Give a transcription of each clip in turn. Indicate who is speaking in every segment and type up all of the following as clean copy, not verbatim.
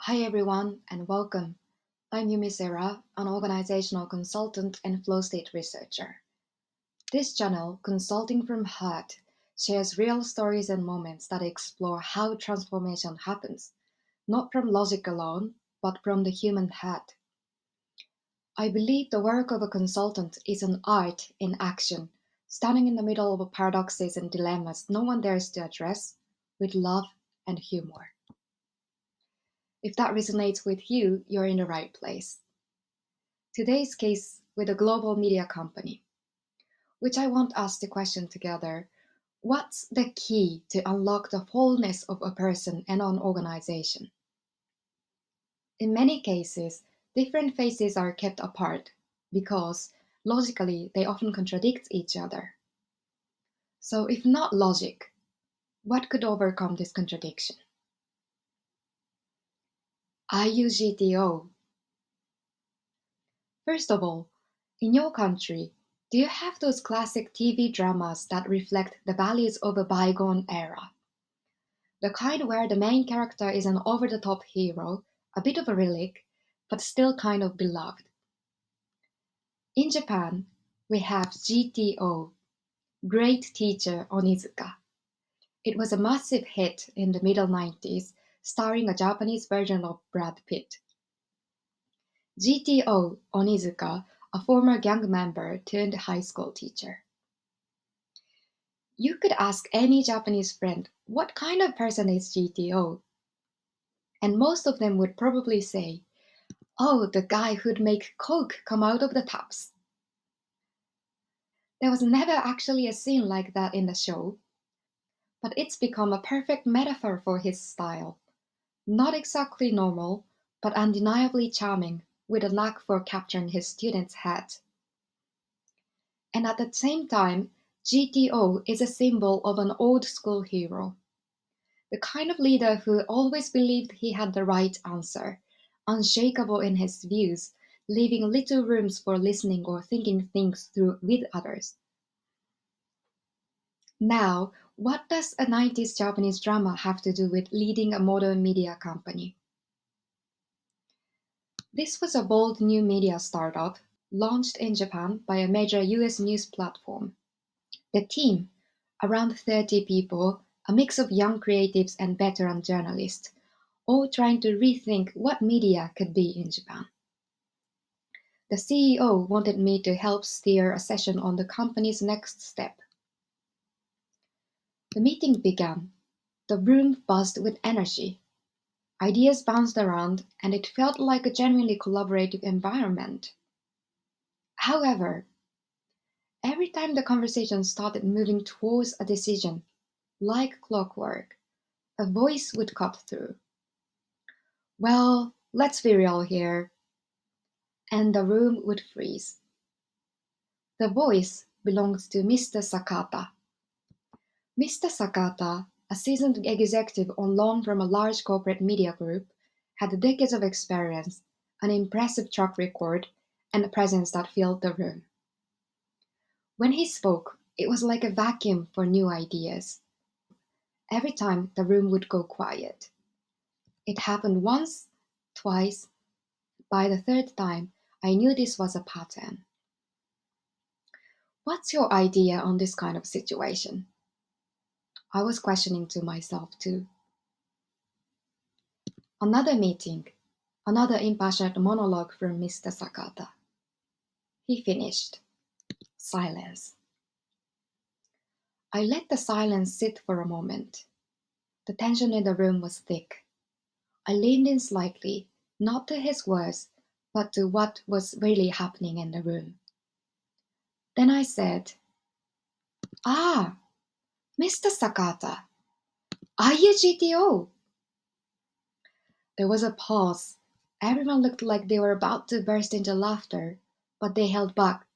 Speaker 1: Hi everyone and welcome. I'm Yumi Sera, an organisational consultant and flow state researcher. This channel, Consulting from Heart, shares real stories and moments that explore how transformation happens, not from logic alone, but from the human heart. I believe the work of a consultant is an art in action, standing in the middle of paradoxes and dilemmas no one dares to address, with love and humour. If that resonates with you, you're in the right place. Today's case with a global media company, which I want us to question together. What's the key to unlock the wholeness of a person and an organization? In many cases, different phases are kept apart because, logically, they often contradict each other. So if not logic, what could overcome this contradiction? I use GTO. First of all, in your country, do you have those classic TV dramas that reflect the values of a bygone era? The kind where the main character is an over-the-top hero, a bit of a relic, but still kind of beloved. In Japan, we have GTO, Great Teacher Onizuka. It was a massive hit in the middle 90s, starring a Japanese version of Brad Pitt. GTO Onizuka, a former gang member turned high school teacher. You could ask any Japanese friend, what kind of person is GTO? And most of them would probably say, oh, the guy who'd make Coke come out of the taps. There was never actually a scene like that in the show, but it's become a perfect metaphor for his style. Not exactly normal, but undeniably charming, with a knack for capturing his students' heads. And at the same time, GTO is a symbol of an old school hero. The kind of leader who always believed he had the right answer, unshakable in his views, leaving little rooms for listening or thinking things through with others. Now, what does a 90s Japanese drama have to do with leading a modern media company? This was a bold new media startup launched in Japan by a major US news platform. The team, around 30 people, a mix of young creatives and veteran journalists, all trying to rethink what media could be in Japan. The CEO wanted me to help steer a session on the company's next step. The meeting began. The room buzzed with energy. Ideas bounced around, and it felt like a genuinely collaborative environment. However, every time the conversation started moving towards a decision, like clockwork, a voice would cut through. Well, let's be real here. And the room would freeze. The voice belongs to Mr. Sakata. Mr. Sakata, a seasoned executive on loan from a large corporate media group, had decades of experience, an impressive track record, and a presence that filled the room. When he spoke, it was like a vacuum for new ideas. Every time the room would go quiet. It happened once, twice. By the third time, I knew this was a pattern. What's your idea on this kind of situation? I was questioning to myself too. Another meeting, another impassioned monologue from Mr. Sakata. He finished. Silence. I let the silence sit for a moment. The tension in the room was thick. I leaned in slightly, not to his words, but to what was really happening in the room. Then I said, Ah, Mr. Sakata, are you GTO? There was a pause. Everyone looked like they were about to burst into laughter, but they held back.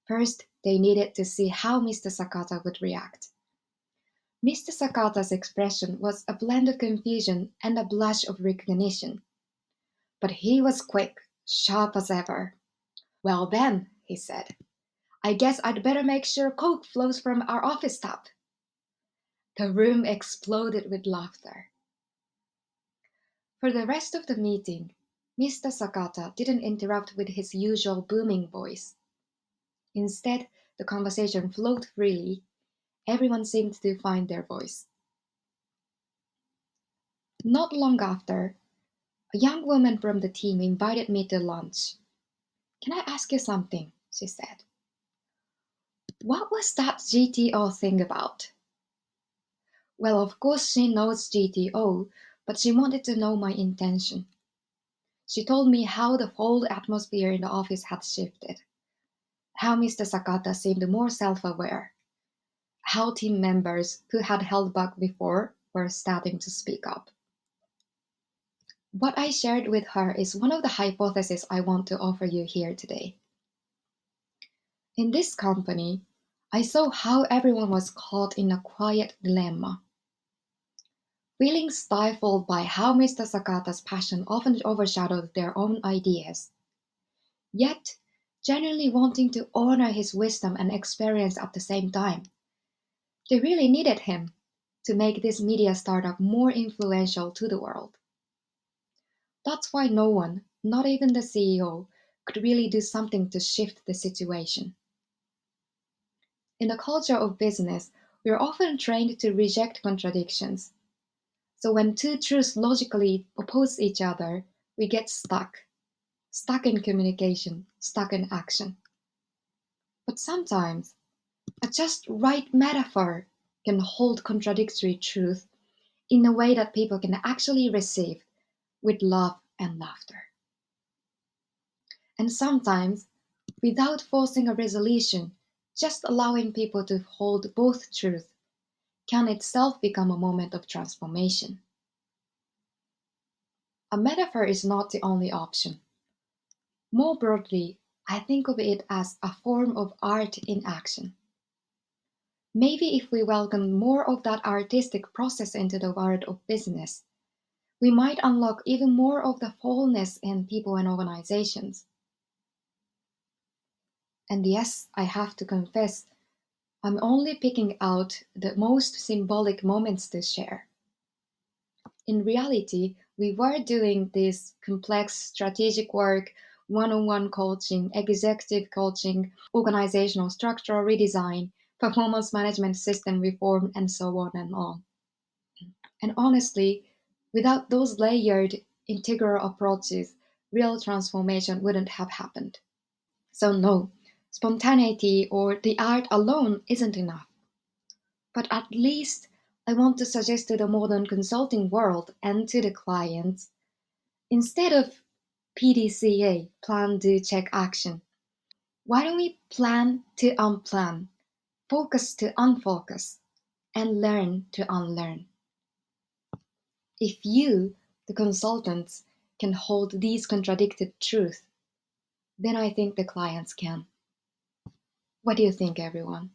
Speaker 1: First, they needed to see how Mr. Sakata would react. Mr. Sakata's expression was a blend of confusion and a blush of recognition. But he was quick, sharp as ever. Well then, he said, I guess I'd better make sure Coke flows from our office tap. The room exploded with laughter. For the rest of the meeting, Mr. Sakata didn't interrupt with his usual booming voice. Instead, the conversation flowed freely. Everyone seemed to find their voice. Not long after, a young woman from the team invited me to lunch. "Can I ask you something?" she said. "What was that GTO thing about?" Well, of course she knows GTO, but she wanted to know my intention. She told me how the whole atmosphere in the office had shifted, how Mr. Sakata seemed more self-aware, how team members who had held back before were starting to speak up. What I shared with her is one of the hypotheses I want to offer you here today. In this company, I saw how everyone was caught in a quiet dilemma, feeling stifled by how Mr. Sakata's passion often overshadowed their own ideas, yet genuinely wanting to honor his wisdom and experience at the same time. They really needed him to make this media startup more influential to the world. That's why no one, not even the CEO, could really do something to shift the situation. In the culture of business, we are often trained to reject contradictions. So when two truths logically oppose each other, we get stuck in communication, stuck in action. But sometimes a just right metaphor can hold contradictory truth in a way that people can actually receive with love and laughter. And sometimes, without forcing a resolution, just allowing people to hold both truths can itself become a moment of transformation. A metaphor is not the only option. More broadly, I think of it as a form of art in action. Maybe if we welcome more of that artistic process into the world of business, we might unlock even more of the wholeness in people and organizations. And yes, I have to confess, I'm only picking out the most symbolic moments to share. In reality, we were doing this complex strategic work, one-on-one coaching, executive coaching, organizational structural redesign, performance management system reform, and so on and on. And honestly, without those layered, integral approaches, real transformation wouldn't have happened. So no, spontaneity or the art alone isn't enough. But at least I want to suggest to the modern consulting world and to the clients, instead of PDCA, plan, do, check, action, why don't we plan to unplan, focus to unfocus, and learn to unlearn? If you, the consultants, can hold these contradicted truths, then I think the clients can. What do you think, everyone?